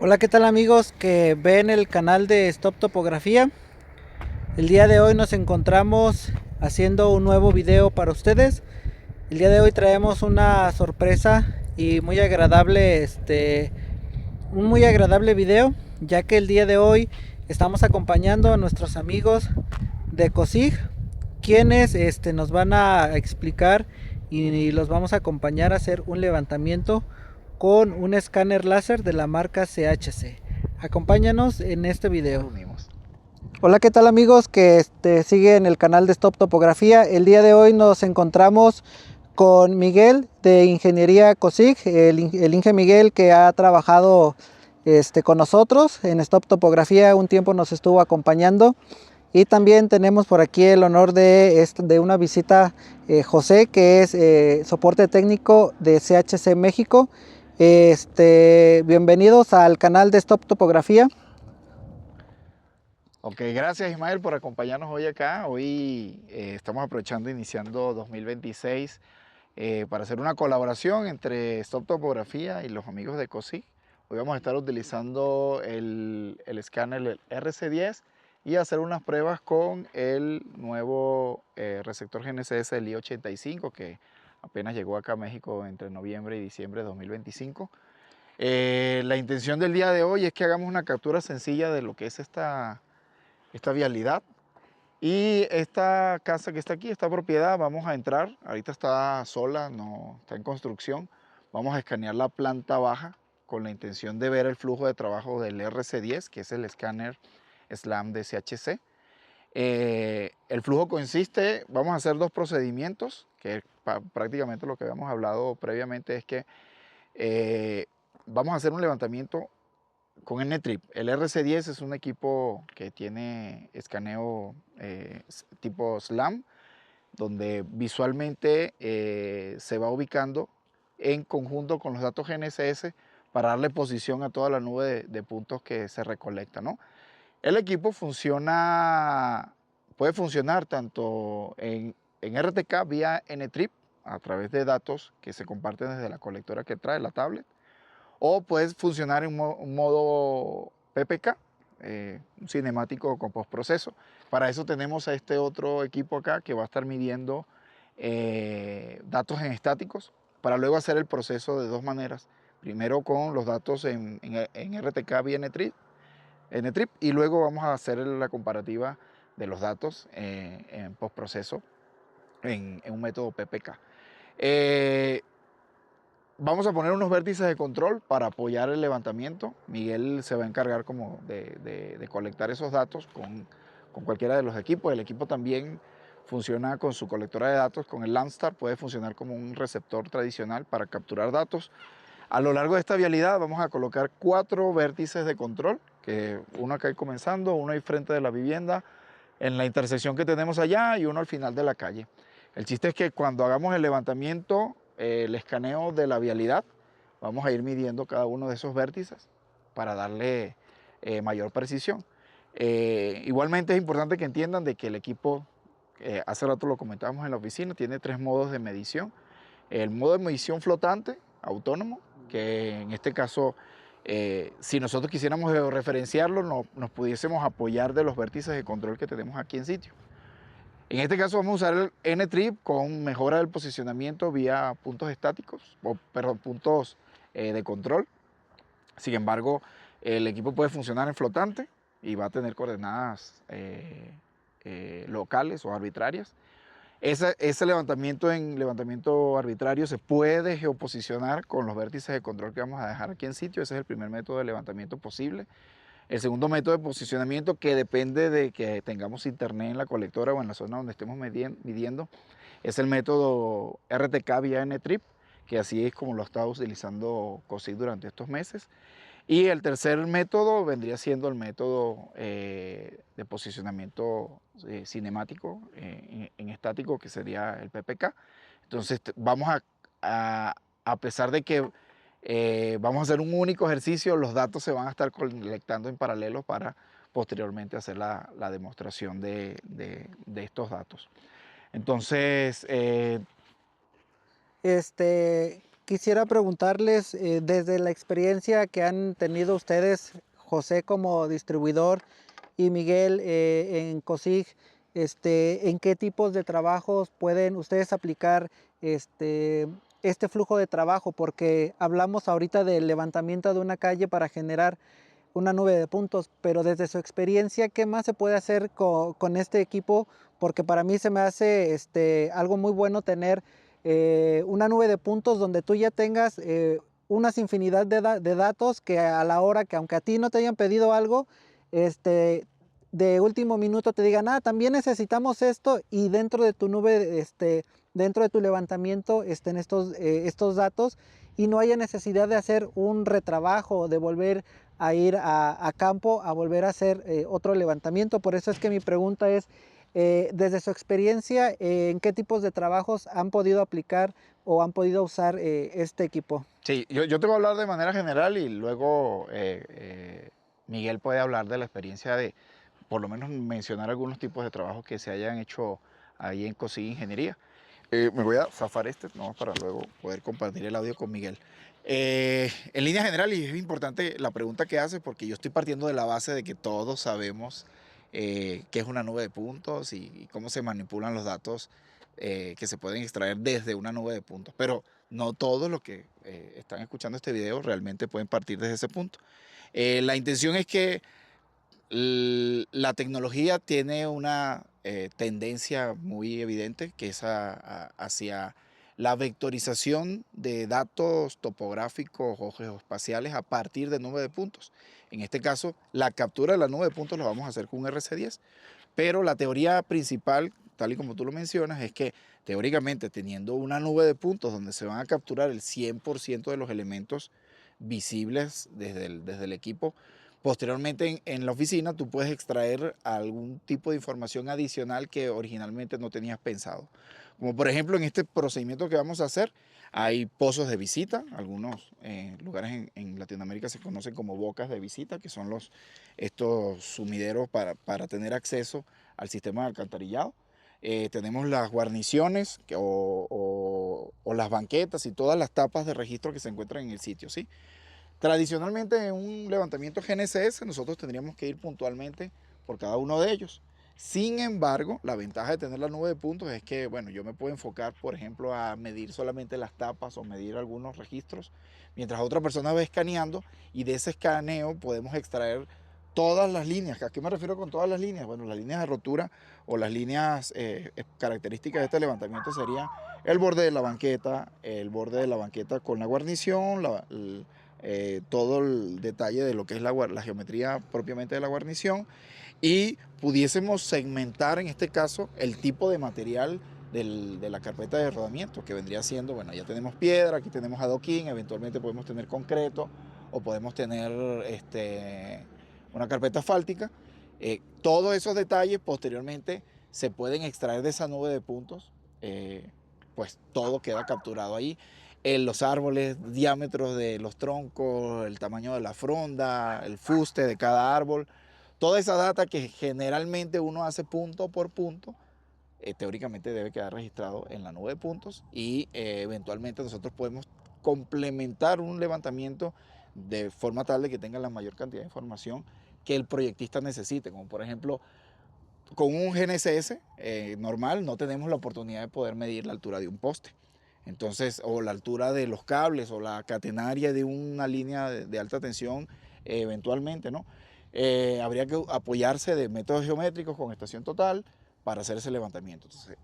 Hola, ¿qué tal amigos que ven el canal de Stop Topografía? El día de hoy nos encontramos haciendo un nuevo video para ustedes. El día de hoy traemos una sorpresa y muy agradable, un muy agradable video, ya que el día de hoy estamos acompañando a nuestros amigos de COSIG, quienes nos van a explicar y los vamos a acompañar a hacer un levantamiento con un escáner láser de la marca CHC. Acompáñanos en este video. Hola, ¿qué tal amigos que siguen el canal de Stop Topografía? El día de hoy nos encontramos con Miguel de Ingeniería COSIG, el Inge Miguel que ha trabajado con nosotros en Stop Topografía, un tiempo nos estuvo acompañando. Y también tenemos por aquí el honor de una visita José, que es soporte técnico de CHC México. Bienvenidos al canal de Stop Topografía. Ok, gracias Ismael por acompañarnos hoy acá. Hoy estamos aprovechando, iniciando 2026, para hacer una colaboración entre Stop Topografía y los amigos de COSIG. Hoy vamos a estar utilizando el escáner el RC10 y hacer unas pruebas con el nuevo receptor GNSS, el I-85, que apenas llegó acá a México entre noviembre y diciembre de 2025. La intención del día de hoy es que hagamos una captura sencilla de lo que es esta vialidad. Y esta casa que está aquí, esta propiedad, vamos a entrar. Ahorita está sola, no está en construcción. Vamos a escanear la planta baja con la intención de ver el flujo de trabajo del RC10, que es el escáner SLAM de CHC. El flujo consiste, vamos a hacer dos procedimientos, que prácticamente lo que habíamos hablado previamente es que vamos a hacer un levantamiento con N-Trip. El RC10 es un equipo que tiene escaneo tipo SLAM, donde visualmente se va ubicando en conjunto con los datos GNSS para darle posición a toda la nube de puntos que se recolecta, ¿no? El equipo puede funcionar tanto en RTK vía N-Trip, a través de datos que se comparten desde la colectora que trae la tablet, o puede funcionar en un modo PPK, un cinemático con postproceso. Para eso tenemos a este otro equipo acá que va a estar midiendo datos en estáticos para luego hacer el proceso de dos maneras. Primero con los datos en RTK vía N-Trip y luego vamos a hacer la comparativa de los datos en postproceso en un método PPK. Vamos a poner unos vértices de control para apoyar el levantamiento. Miguel se va a encargar como de colectar esos datos con cualquiera de los equipos. El equipo también funciona con su colectora de datos, con el Landstar, puede funcionar como un receptor tradicional para capturar datos. A lo largo de esta vialidad vamos a colocar 4 vértices de control, que uno acá ahí comenzando, uno ahí frente de la vivienda, en la intersección que tenemos allá y uno al final de la calle. El chiste es que cuando hagamos el levantamiento, el escaneo de la vialidad, vamos a ir midiendo cada uno de esos vértices para darle mayor precisión. Igualmente es importante que entiendan de que el equipo, hace rato lo comentábamos en la oficina, tiene 3 modos de medición. El modo de medición flotante, autónomo, que en este caso, si nosotros quisiéramos referenciarlo, nos pudiésemos apoyar de los vértices de control que tenemos aquí en sitio. En este caso vamos a usar el N-Trip con mejora del posicionamiento vía puntos estáticos, perdón, puntos de control. Sin embargo, el equipo puede funcionar en flotante y va a tener coordenadas locales o arbitrarias. Ese levantamiento arbitrario se puede geoposicionar con los vértices de control que vamos a dejar aquí en sitio. Ese es el primer método de levantamiento posible. El segundo método de posicionamiento, que depende de que tengamos internet en la colectora o en la zona donde estemos midiendo, es el método RTK vía N-Trip, que así es como lo ha estado utilizando COSIG durante estos meses. Y el tercer método vendría siendo el método de posicionamiento cinemático en estático, que sería el PPK. Entonces vamos a pesar de que vamos a hacer un único ejercicio, los datos se van a estar colectando en paralelo para posteriormente hacer la demostración de estos datos. Entonces, Este, quisiera preguntarles, desde la experiencia que han tenido ustedes, José como distribuidor y Miguel en COSIG, ¿en qué tipos de trabajos pueden ustedes aplicar este flujo de trabajo? Porque hablamos ahorita del levantamiento de una calle para generar una nube de puntos, pero desde su experiencia, ¿qué más se puede hacer con este equipo? Porque para mí se me hace algo muy bueno tener una nube de puntos donde tú ya tengas unas infinidad de datos que a la hora que aunque a ti no te hayan pedido algo, de último minuto te digan, también necesitamos esto, y dentro de tu nube, dentro de tu levantamiento estén estos datos, y no haya necesidad de hacer un retrabajo, de volver a ir a campo a volver a hacer otro levantamiento. Por eso es que mi pregunta es, desde su experiencia, ¿en qué tipos de trabajos han podido aplicar o han podido usar este equipo? Sí, yo te voy a hablar de manera general y luego Miguel puede hablar de la experiencia de, por lo menos mencionar algunos tipos de trabajos que se hayan hecho ahí en COSIG Ingeniería. Me voy a zafar no, para luego poder compartir el audio con Miguel. En línea general, y es importante la pregunta que hace, porque yo estoy partiendo de la base de que todos sabemos qué es una nube de puntos y cómo se manipulan los datos que se pueden extraer desde una nube de puntos. Pero no todos los que están escuchando este video realmente pueden partir desde ese punto. La intención es que la tecnología tiene una tendencia muy evidente, que es hacia la vectorización de datos topográficos o geoespaciales a partir de nube de puntos. En este caso, la captura de la nube de puntos la vamos a hacer con un RC10, pero la teoría principal, tal y como tú lo mencionas, es que teóricamente teniendo una nube de puntos donde se van a capturar el 100% de los elementos visibles desde el equipo, posteriormente en la oficina tú puedes extraer algún tipo de información adicional que originalmente no tenías pensado. Como por ejemplo en este procedimiento que vamos a hacer, hay pozos de visita, algunos lugares en Latinoamérica se conocen como bocas de visita, que son estos sumideros para tener acceso al sistema de alcantarillado. Tenemos las guarniciones o las banquetas y todas las tapas de registro que se encuentran en el sitio, ¿sí? Tradicionalmente en un levantamiento GNSS nosotros tendríamos que ir puntualmente por cada uno de ellos. Sin embargo, la ventaja de tener la nube de puntos es que, bueno, yo me puedo enfocar, por ejemplo, a medir solamente las tapas o medir algunos registros, mientras otra persona va escaneando, y de ese escaneo podemos extraer todas las líneas. ¿A qué me refiero con todas las líneas? Bueno, las líneas de rotura o las líneas características de este levantamiento serían el borde de la banqueta con la guarnición, todo el detalle de lo que es la geometría propiamente de la guarnición, y pudiésemos segmentar en este caso el tipo de material de la carpeta de rodamiento, que vendría siendo, bueno, ya tenemos piedra, aquí tenemos adoquín, eventualmente podemos tener concreto o podemos tener una carpeta asfáltica. Todos esos detalles posteriormente se pueden extraer de esa nube de puntos, pues todo queda capturado ahí. Los árboles, diámetros de los troncos, el tamaño de la fronda, el fuste de cada árbol, toda esa data que generalmente uno hace punto por punto, teóricamente debe quedar registrado en la nube de puntos, y eventualmente nosotros podemos complementar un levantamiento de forma tal de que tenga la mayor cantidad de información que el proyectista necesite, como por ejemplo con un GNSS normal no tenemos la oportunidad de poder medir la altura de un poste. Entonces, o la altura de los cables o la catenaria de una línea de alta tensión, eventualmente, ¿no? Habría que apoyarse de métodos geométricos con estación total para hacer ese levantamiento. Entonces,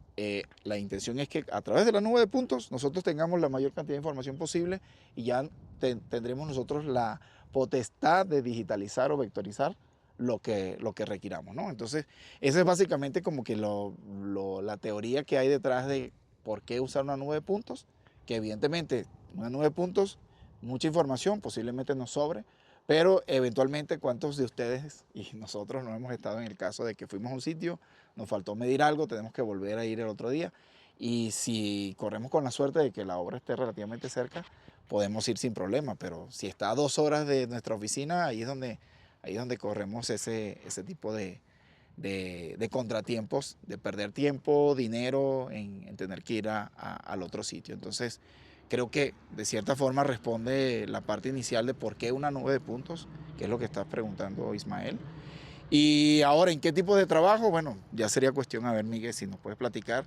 la intención es que a través de la nube de puntos nosotros tengamos la mayor cantidad de información posible, y ya tendremos nosotros la potestad de digitalizar o vectorizar lo que requiramos, ¿no? Entonces, esa es básicamente como que la teoría que hay detrás de por qué usar una nube de puntos, que evidentemente una nube de puntos, mucha información, posiblemente nos sobre, pero eventualmente cuántos de ustedes y nosotros no hemos estado en el caso de que fuimos a un sitio, nos faltó medir algo, tenemos que volver a ir el otro día, y si corremos con la suerte de que la obra esté relativamente cerca, podemos ir sin problema, pero si está a 2 horas de nuestra oficina, ahí es donde corremos ese tipo de contratiempos, de perder tiempo, dinero en tener que ir al otro sitio. Entonces, creo que de cierta forma responde la parte inicial de por qué una nube de puntos, que es lo que estás preguntando, Ismael. Y ahora, ¿en qué tipo de trabajo? Bueno, ya sería cuestión, a ver, Miguel, si nos puedes platicar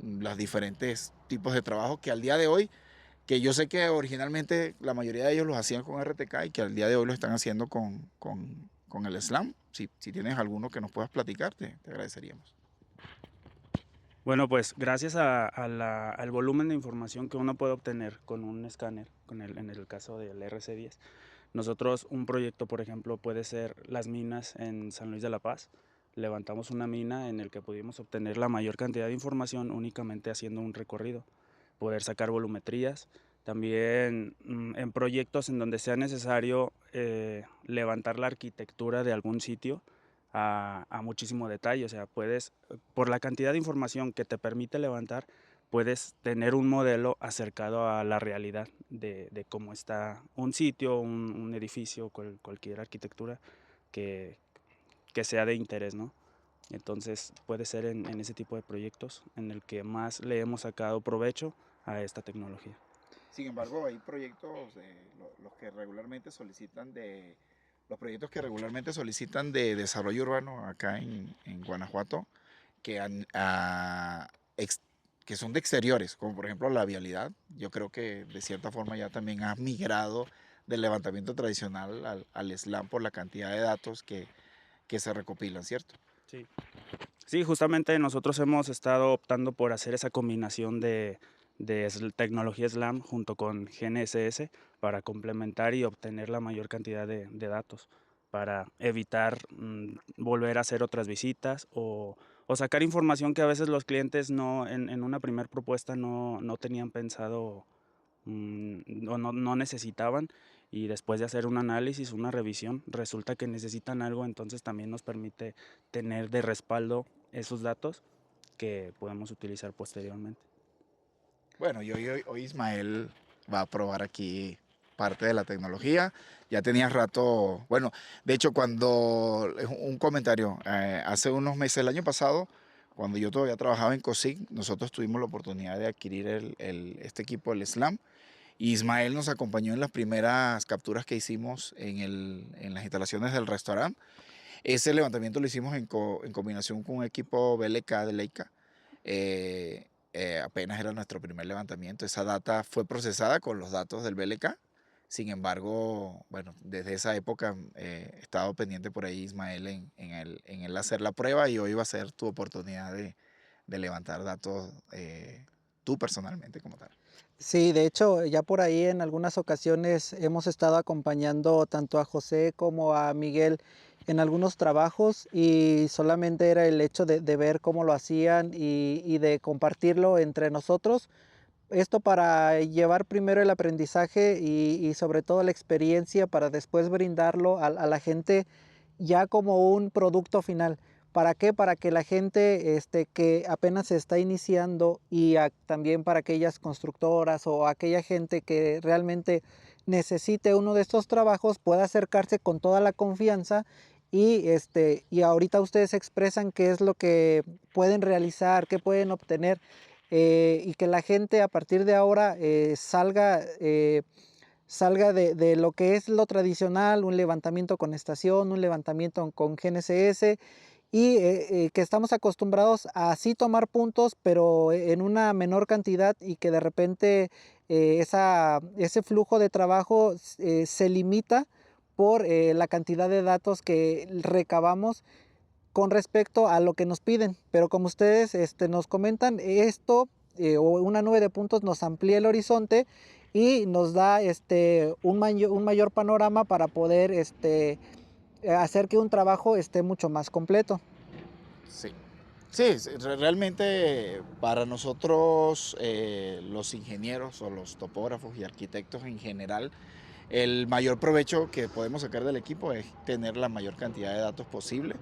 los diferentes tipos de trabajo que al día de hoy, que yo sé que originalmente la mayoría de ellos los hacían con RTK y que al día de hoy lo están haciendo con el SLAM. Si tienes alguno que nos puedas platicar, te agradeceríamos. Bueno, pues gracias al volumen de información que uno puede obtener con un escáner, en el caso del RC10, nosotros un proyecto, por ejemplo, puede ser las minas en San Luis de la Paz. Levantamos una mina en el que pudimos obtener la mayor cantidad de información únicamente haciendo un recorrido, poder sacar volumetrías. También en proyectos en donde sea necesario levantar la arquitectura de algún sitio, a muchísimo detalle. O sea, puedes, por la cantidad de información que te permite levantar, puedes tener un modelo acercado a la realidad de cómo está un sitio, un edificio, cualquier arquitectura que, que sea de interés, ¿no? Entonces puede ser en ese tipo de proyectos en el que más le hemos sacado provecho a esta tecnología. Sin embargo, hay proyectos, los que regularmente solicitan los proyectos que regularmente solicitan de desarrollo urbano acá en Guanajuato, que, que son de exteriores, como por ejemplo la vialidad. Yo creo que de cierta forma ya también ha migrado del levantamiento tradicional al SLAM por la cantidad de datos que se recopilan, ¿cierto? Sí. Sí, justamente nosotros hemos estado optando por hacer esa combinación de tecnología SLAM junto con GNSS para complementar y obtener la mayor cantidad de datos, para evitar volver a hacer otras visitas o sacar información que a veces los clientes no, en una primera propuesta no tenían pensado o no necesitaban, y después de hacer un análisis, una revisión, resulta que necesitan algo. Entonces también nos permite tener de respaldo esos datos que podemos utilizar posteriormente. Bueno, hoy Ismael va a probar aquí parte de la tecnología. Ya tenía rato, bueno, de hecho cuando, un comentario, hace unos meses, el año pasado, cuando yo todavía trabajaba en COSIC, nosotros tuvimos la oportunidad de adquirir este equipo, el SLAM. Y Ismael nos acompañó en las primeras capturas que hicimos en las instalaciones del restaurante. Ese levantamiento lo hicimos en combinación con un equipo BLK de Leica. Apenas era nuestro primer levantamiento. Esa data fue procesada con los datos del BLK. Sin embargo, bueno, desde esa época he estado pendiente por ahí, Ismael, en el hacer la prueba, y hoy va a ser tu oportunidad de levantar datos tú personalmente como tal. Sí, de hecho, ya por ahí en algunas ocasiones hemos estado acompañando tanto a José como a Miguel en algunos trabajos, y solamente era el hecho de ver cómo lo hacían y de compartirlo entre nosotros. Esto para llevar primero el aprendizaje y sobre todo la experiencia para después brindarlo a la gente ya como un producto final. ¿Para qué? Para que la gente que apenas se está iniciando, y también para aquellas constructoras o aquella gente que realmente necesite uno de estos trabajos, pueda acercarse con toda la confianza. Y ahorita ustedes expresan qué es lo que pueden realizar, qué pueden obtener, y que la gente a partir de ahora salga de lo que es lo tradicional, un levantamiento con estación, un levantamiento con GNSS, y que estamos acostumbrados a así tomar puntos, pero en una menor cantidad, y que de repente ese flujo de trabajo se limita por la cantidad de datos que recabamos con respecto a lo que nos piden. Pero como ustedes nos comentan, esto o una nube de puntos nos amplía el horizonte y nos da un mayor panorama para poder hacer que un trabajo esté mucho más completo. Sí. Sí, realmente para nosotros, los ingenieros o los topógrafos y arquitectos en general, el mayor provecho que podemos sacar del equipo es tener la mayor cantidad de datos posible.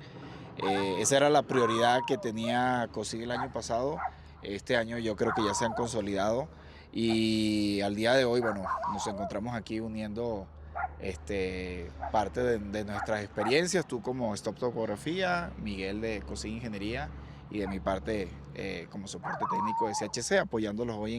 Esa era la prioridad que tenía COSIG el año pasado. Este año yo creo que ya se han consolidado, y al día de hoy, bueno, nos encontramos aquí uniendo parte de nuestras experiencias, tú como Stop Topografía, Miguel de COSIG Ingeniería, y de mi parte como soporte técnico de SHC, apoyándolos hoy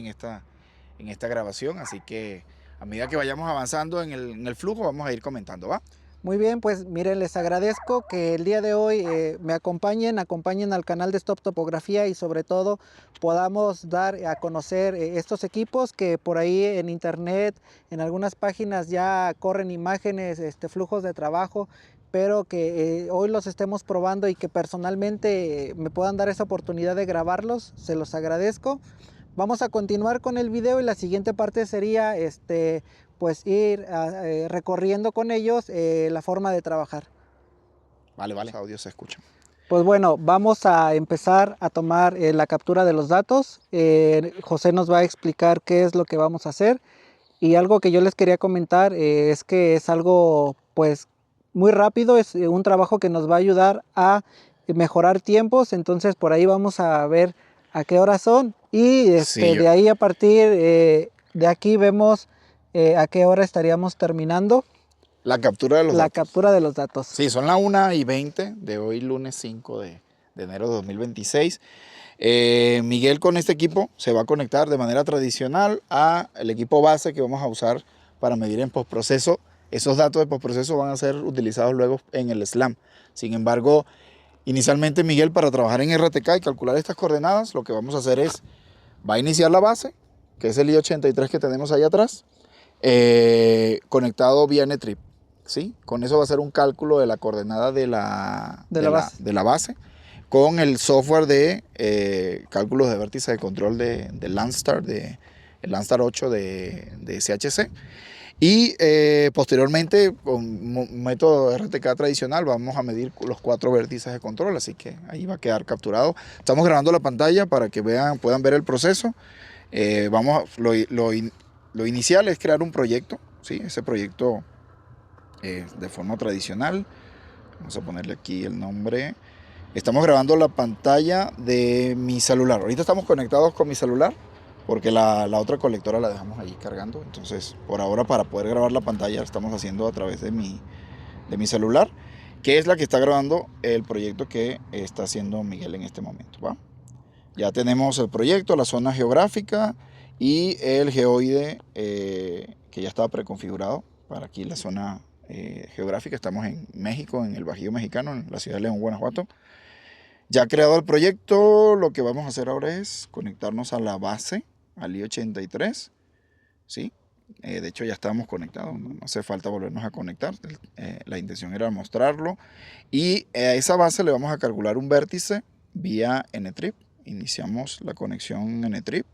en esta grabación, así que a medida que vayamos avanzando en el flujo vamos a ir comentando, ¿va? Muy bien, pues miren, les agradezco que el día de hoy me acompañen al canal de Stop Topografía y sobre todo podamos dar a conocer estos equipos que por ahí en internet, en algunas páginas ya corren imágenes, flujos de trabajo, pero que hoy los estemos probando y que personalmente me puedan dar esa oportunidad de grabarlos, se los agradezco. Vamos a continuar con el video y la siguiente parte sería pues ir recorriendo con ellos la forma de trabajar. Vale, vale. Los audios se escuchan. Pues bueno, vamos a empezar a tomar la captura de los datos. José nos va a explicar qué es lo que vamos a hacer. Y algo que yo les quería comentar es que es algo pues muy rápido, es un trabajo que nos va a ayudar a mejorar tiempos. Entonces por ahí vamos a ver a qué horas son y de ahí a partir de aquí vemos a qué hora estaríamos terminando la captura de los datos. Captura de los datos. Sí, son las 1:20 de hoy, lunes 5 de enero de 2026. Miguel con este equipo se va a conectar de manera tradicional al equipo base que vamos a usar para medir en postproceso. Esos datos de postproceso van a ser utilizados luego en el SLAM. Sin embargo, inicialmente Miguel, para trabajar en RTK y calcular estas coordenadas, lo que vamos a hacer es, va a iniciar la base, que es el I-83 que tenemos ahí atrás, conectado vía NetTrip, ¿sí? Con eso va a hacer un cálculo de la coordenada de la base, con el software de cálculos de vértice de control de Landstar, el Landstar 8 de CHC. Y posteriormente, con un método RTK tradicional, vamos a medir los 4 vértices de control, así que ahí va a quedar capturado. Estamos grabando la pantalla para que puedan ver el proceso. Lo inicial es crear un proyecto, ¿sí? Ese proyecto de forma tradicional. Vamos a ponerle aquí el nombre. Estamos grabando la pantalla de mi celular. Ahorita estamos conectados con mi celular, porque la otra colectora la dejamos ahí cargando. Entonces, por ahora, para poder grabar la pantalla, la estamos haciendo a través de mi celular, que es la que está grabando el proyecto que está haciendo Miguel en este momento, ¿va? Ya tenemos el proyecto, la zona geográfica y el geoide que ya estaba preconfigurado para aquí la zona geográfica. Estamos en México, en el Bajío Mexicano, en la ciudad de León, Guanajuato. Ya creado el proyecto, lo que vamos a hacer ahora es conectarnos a la base, al I-83, ¿sí? De hecho ya estamos conectados, no hace falta volvernos a conectar, la intención era mostrarlo. Y a esa base le vamos a calcular un vértice vía NTrip. Iniciamos la conexión NTrip.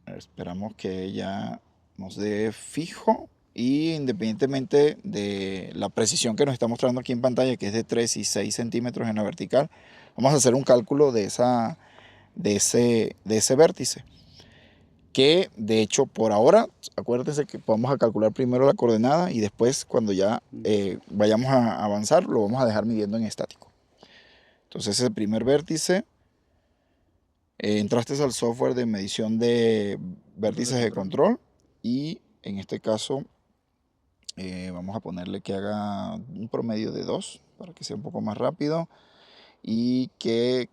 Esperamos que ella nos dé fijo. Y independientemente de la precisión que nos está mostrando aquí en pantalla, que es de 3 y 6 centímetros en la vertical, vamos a hacer un cálculo de ese vértice. Que de hecho por ahora, acuérdense que vamos a calcular primero la coordenada y después cuando ya vayamos a avanzar lo vamos a dejar midiendo en estático. Entonces ese primer vértice, entraste al software de medición de vértices de control y en este caso vamos a ponerle que haga un promedio de 2 para que sea un poco más rápido y que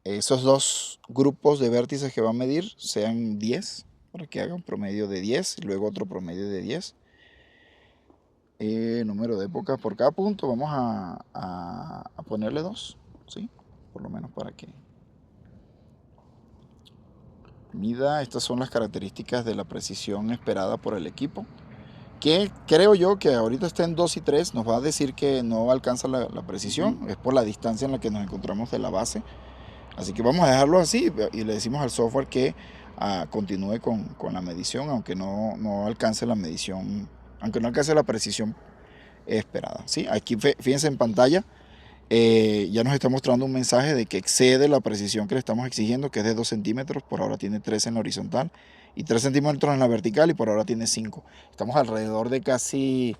esos 2 grupos de vértices que va a medir sean 10 para que haga un promedio de 10 y luego otro promedio de 10. Número de épocas por cada punto vamos a ponerle 2, ¿sí? Por lo menos para que mida. Estas son las características de la precisión esperada por el equipo, que creo yo que ahorita está en 2 y 3, nos va a decir que no alcanza la precisión, es por la distancia en la que nos encontramos de la base. Así que vamos a dejarlo así y le decimos al software que continúe con la medición, aunque no alcance la medición, aunque no alcance la precisión esperada, ¿sí? Aquí fíjense en pantalla, ya nos está mostrando un mensaje de que excede la precisión que le estamos exigiendo, que es de 2 centímetros, por ahora tiene 3 en la horizontal y 3 centímetros en la vertical y por ahora tiene 5. Estamos alrededor de casi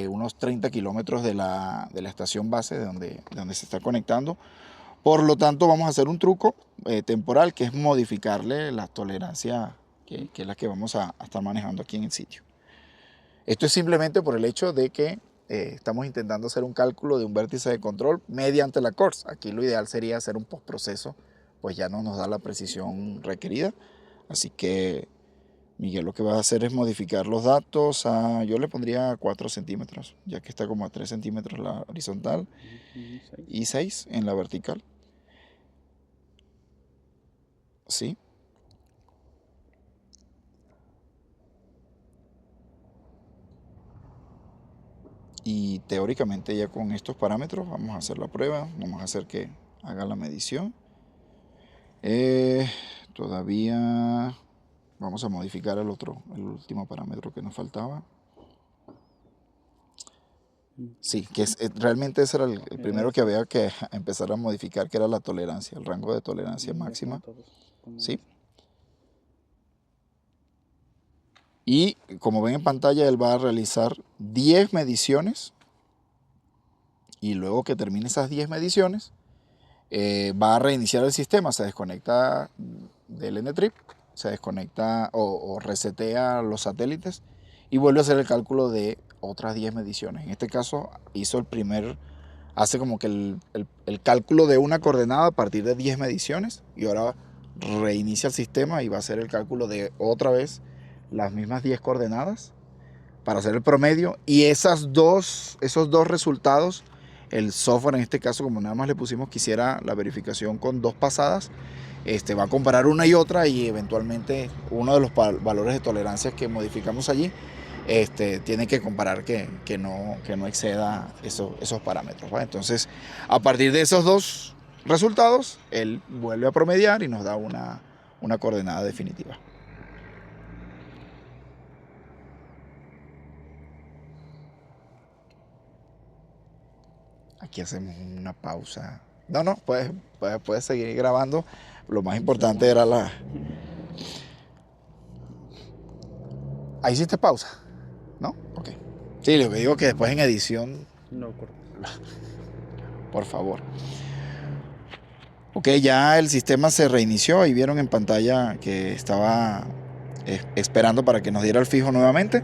unos 30 kilómetros de la estación base de donde se está conectando. Por lo tanto, vamos a hacer un truco temporal, que es modificarle la tolerancia, que es la que vamos a estar manejando aquí en el sitio. Esto es simplemente por el hecho de que estamos intentando hacer un cálculo de un vértice de control mediante la CORS. Aquí lo ideal sería hacer un postproceso pues ya no nos da la precisión requerida. Así que Miguel lo que va a hacer es modificar los datos yo le pondría 4 centímetros, ya que está como a 3 centímetros la horizontal y 6 en la vertical. ¿Sí? Y teóricamente ya con estos parámetros vamos a hacer la prueba, vamos a hacer que haga la medición. Todavía vamos a modificar el último parámetro que nos faltaba. Sí, realmente ese era el primero que había que empezar a modificar, que era la tolerancia, el rango de tolerancia máxima. ¿Sí? Y como ven en pantalla, él va a realizar 10 mediciones. Y luego que termine esas 10 mediciones, va a reiniciar el sistema, se desconecta del N-Trip, se desconecta o resetea los satélites y vuelve a hacer el cálculo de otras 10 mediciones. En este caso hace como que el cálculo de una coordenada a partir de 10 mediciones y ahora reinicia el sistema y va a hacer el cálculo de otra vez las mismas 10 coordenadas para hacer el promedio, y esos dos resultados, el software en este caso, como nada más le pusimos que hiciera la verificación con 2 pasadas, va a comparar una y otra y eventualmente uno de los valores de tolerancia que modificamos allí tiene que comparar que no exceda esos parámetros, ¿vale? Entonces, a partir de esos 2 resultados, él vuelve a promediar y nos da una coordenada definitiva. Aquí hacemos una pausa. No, puedes seguir grabando. Lo más importante era Ahí hiciste pausa, ¿no? Ok. Sí, lo que digo que después en edición... No cortes. Por favor. Ok, ya el sistema se reinició. Ahí vieron en pantalla que estaba esperando para que nos diera el fijo nuevamente.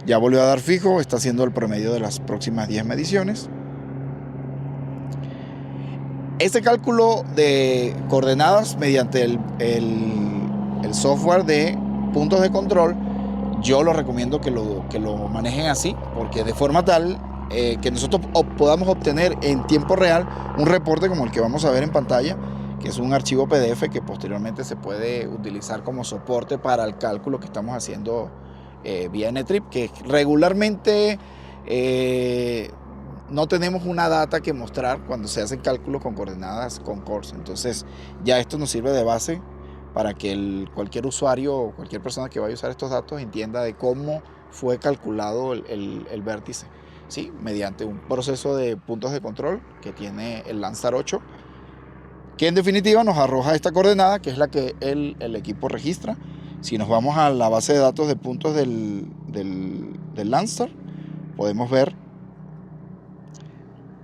Ya volvió a dar fijo. Está haciendo el promedio de las próximas 10 mediciones. Este cálculo de coordenadas mediante el software de puntos de control, yo lo recomiendo que lo manejen así, porque de forma tal que nosotros podamos obtener en tiempo real un reporte como el que vamos a ver en pantalla, que es un archivo PDF que posteriormente se puede utilizar como soporte para el cálculo que estamos haciendo vía N-Trip, que regularmente no tenemos una data que mostrar cuando se hacen cálculos con coordenadas con CORS. Entonces ya esto nos sirve de base para que cualquier usuario o cualquier persona que vaya a usar estos datos entienda de cómo fue calculado el vértice, ¿sí? Mediante un proceso de puntos de control que tiene el Landsat 8, que en definitiva nos arroja esta coordenada, que es la que el equipo registra. Si nos vamos a la base de datos de puntos del Landsat, podemos ver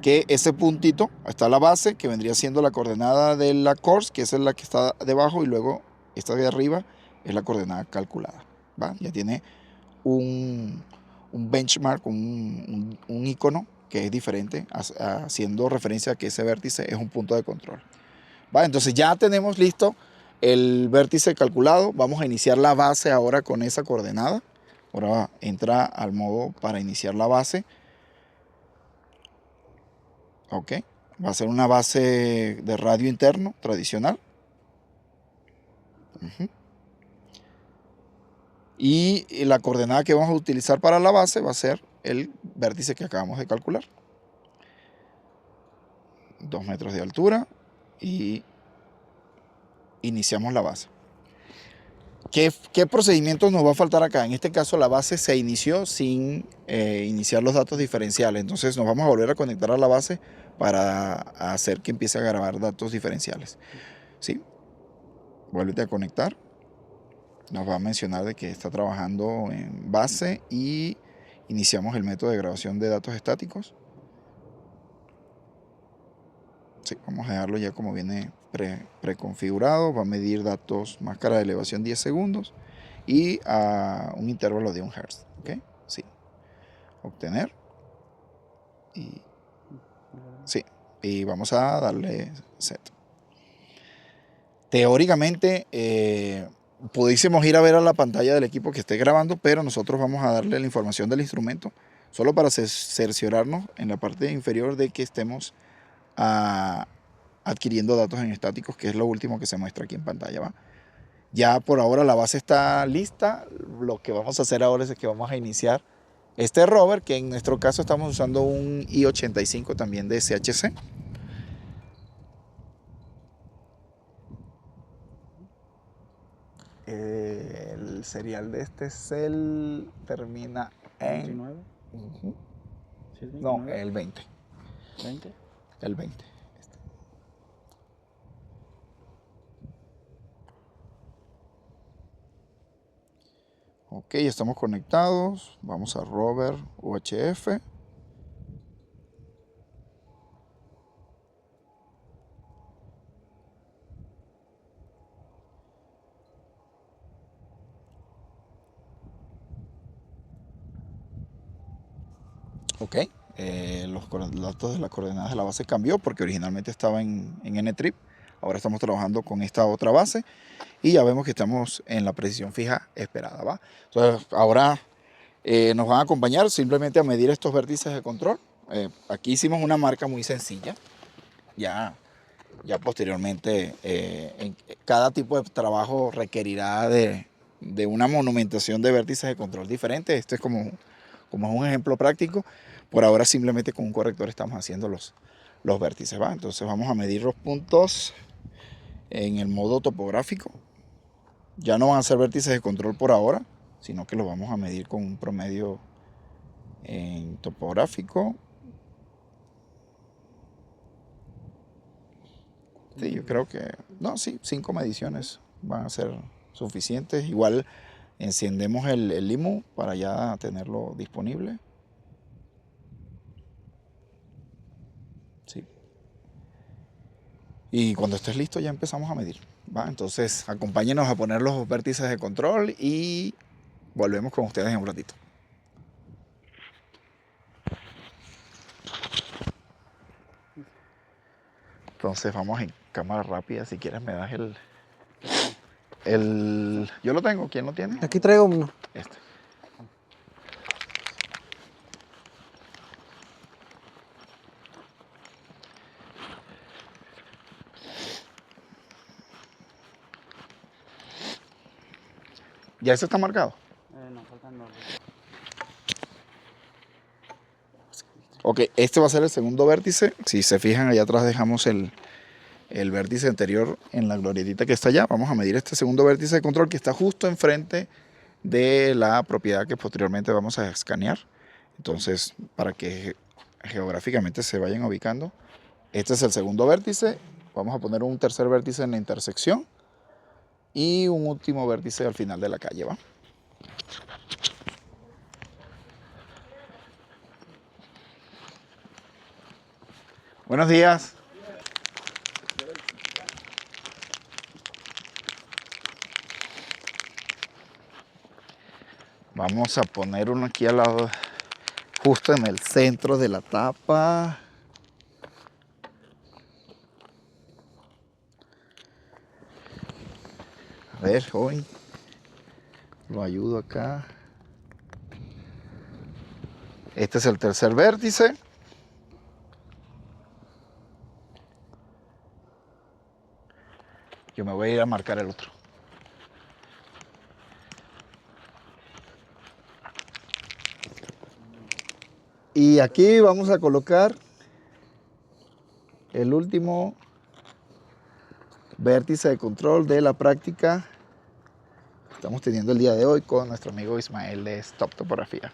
que ese puntito está la base, que vendría siendo la coordenada de la CORS, que esa es la que está debajo, y luego esta de arriba es la coordenada calculada, ¿va? Ya tiene un benchmark, un icono que es diferente, haciendo referencia a que ese vértice es un punto de control, ¿va? Entonces ya tenemos listo el vértice calculado. Vamos a iniciar la base ahora con esa coordenada. Ahora entra al modo para iniciar la base. Ok, va a ser una base de radio interno tradicional. Y la coordenada que vamos a utilizar para la base va a ser el vértice que acabamos de calcular. 2 metros de altura y iniciamos la base. ¿Qué procedimientos nos va a faltar acá? En este caso la base se inició sin iniciar los datos diferenciales. Entonces nos vamos a volver a conectar a la base para hacer que empiece a grabar datos diferenciales, ¿sí? Vuélvete a conectar. Nos va a mencionar de que está trabajando en base y iniciamos el método de grabación de datos estáticos. Sí, vamos a dejarlo ya como viene preconfigurado. Va a medir datos, máscara de elevación 10 segundos y a un intervalo de 1 Hz. ¿Ok? Sí. Obtener. Y, sí. Y vamos a darle set. Teóricamente, pudiésemos ir a ver a la pantalla del equipo que esté grabando, pero nosotros vamos a darle la información del instrumento solo para cerciorarnos en la parte inferior de que estemos adquiriendo datos en estáticos, que es lo último que se muestra aquí en pantalla, ¿va? Ya por ahora la base está lista. Lo que vamos a hacer ahora es que vamos a iniciar este rover, que en nuestro caso estamos usando un i85 también de SHC. El serial de este cel termina en... 29. ¿Sí es 29? No, el 20. ¿20? El 20. Ok, estamos conectados. Vamos a rover UHF. Ok, los datos de las coordenadas de la base cambió porque originalmente estaba en Ntrip. Ahora estamos trabajando con esta otra base y ya vemos que estamos en la precisión fija esperada, ¿va? Entonces ahora nos van a acompañar simplemente a medir estos vértices de control. Aquí hicimos una marca muy sencilla. Ya posteriormente cada tipo de trabajo requerirá de una monumentación de vértices de control diferente. Este es como un ejemplo práctico. Por ahora simplemente con un corrector estamos haciendo los vértices, ¿va? Entonces vamos a medir los puntos en el modo topográfico. Ya no van a ser vértices de control por ahora, sino que los vamos a medir con un promedio en topográfico. Sí, yo creo que, no, sí, 5 mediciones van a ser suficientes. Igual encendemos el LIMU para ya tenerlo disponible. Sí. Y cuando estés listo ya empezamos a medir, ¿va? Entonces acompáñenos a poner los vértices de control y volvemos con ustedes en un ratito. Entonces vamos en cámara rápida. Si quieres me das yo lo tengo. ¿Quién lo tiene? Aquí traigo uno. Este. ¿Ya eso está marcado? No, faltan 2. Ok, este va a ser el segundo vértice. Si se fijan, allá atrás dejamos el vértice anterior en la glorietita que está allá. Vamos a medir este segundo vértice de control que está justo enfrente de la propiedad que posteriormente vamos a escanear. Entonces, para que geográficamente se vayan ubicando, este es el segundo vértice. Vamos a poner un tercer vértice en la intersección y un último vértice al final de la calle, ¿va? Buenos días. Vamos a poner uno aquí al lado, justo en el centro de la tapa. A ver, joven, lo ayudo acá. Este es el tercer vértice. Yo me voy a ir a marcar el otro. Y aquí vamos a colocar el último vértice de control de la práctica que estamos teniendo el día de hoy con nuestro amigo Ismael de Stop Topografía.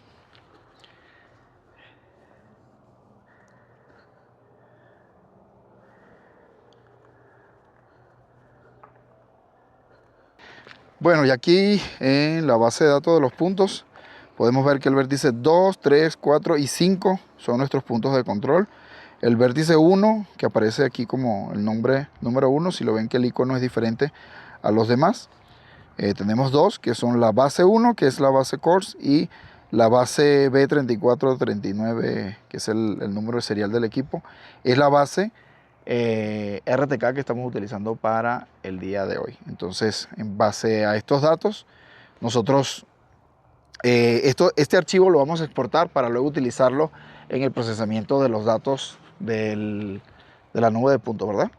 Bueno, y aquí en la base de datos de los puntos podemos ver que el vértice 2, 3, 4 y 5 son nuestros puntos de control. El vértice 1, que aparece aquí como el nombre número 1, si lo ven que el icono es diferente a los demás. Tenemos 2, que son la base 1, que es la base CORS, y la base B3439, que es el número de serial del equipo. Es la base RTK que estamos utilizando para el día de hoy. Entonces, en base a estos datos, nosotros este archivo lo vamos a exportar para luego utilizarlo en el procesamiento de los datos de la nube de punto, ¿verdad?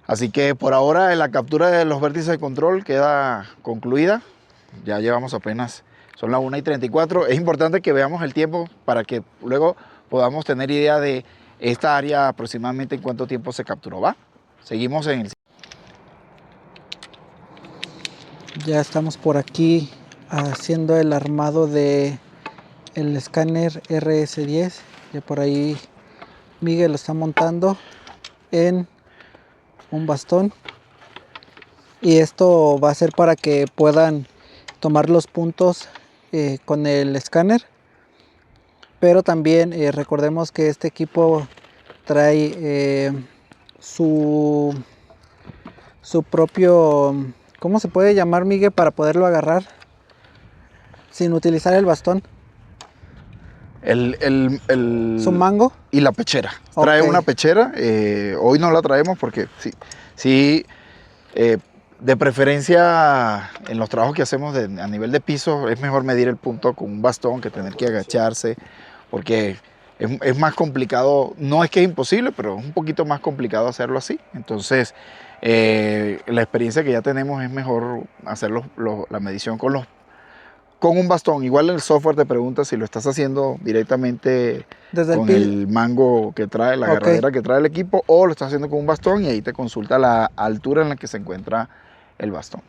Así que por ahora la captura de los vértices de control queda concluida. Ya llevamos apenas, son las 1:34. Es importante que veamos el tiempo para que luego podamos tener idea de esta área aproximadamente en cuánto tiempo se capturó, ¿va? Seguimos en el... Ya estamos por aquí haciendo el armado de el escáner RS10. Ya por ahí Miguel lo está montando en un bastón, y esto va a ser para que puedan tomar los puntos con el escáner. Pero también recordemos que este equipo trae su propio, ¿cómo se puede llamar, Miguel, para poderlo agarrar sin utilizar el bastón? Su mango y la pechera. Trae una pechera. Hoy no la traemos porque sí, de preferencia en los trabajos que hacemos a nivel de piso es mejor medir el punto con un bastón que tener que agacharse, porque es más complicado. No es que es imposible, pero es un poquito más complicado hacerlo así. Entonces la experiencia que ya tenemos es mejor hacer la medición con un bastón. Igual el software te pregunta si lo estás haciendo directamente desde con el mango que trae, la agarradera que trae el equipo, o lo estás haciendo con un bastón, y ahí te consulta la altura en la que se encuentra el bastón.